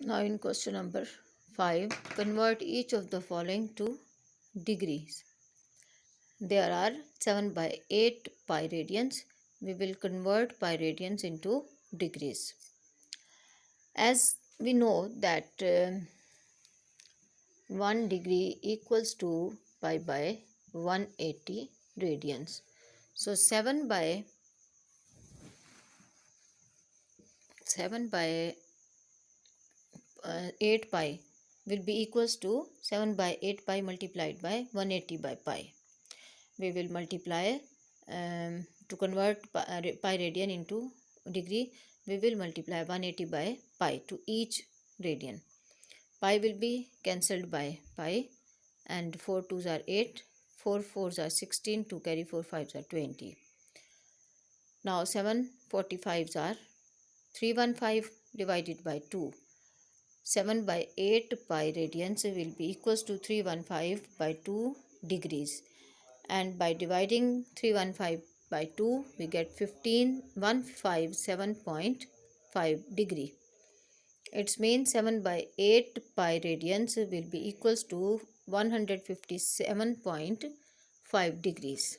Now in question number 5, convert each of the following to degrees. There are 7 by 8 pi radians. We will convert pi radians into degrees. As we know that 1 degree equals to pi by 180 radians. So 7 by 8 pi will be equals to 7 by 8 pi multiplied by 180 by pi. We will multiply to convert pi radian into degree. We will multiply 180 by pi to each radian. Pi will be cancelled by pi, and 4 2s are 8, 4 4s are 16, 2 carry 4 5s are 20. Now 7 45s are 315 divided by 2. 7 by 8 pi radians will be equals to 315 by 2 degrees. And by dividing 315 by 2, we get 157.5 degree. It means 7 by 8 pi radians will be equals to 157.5 degrees.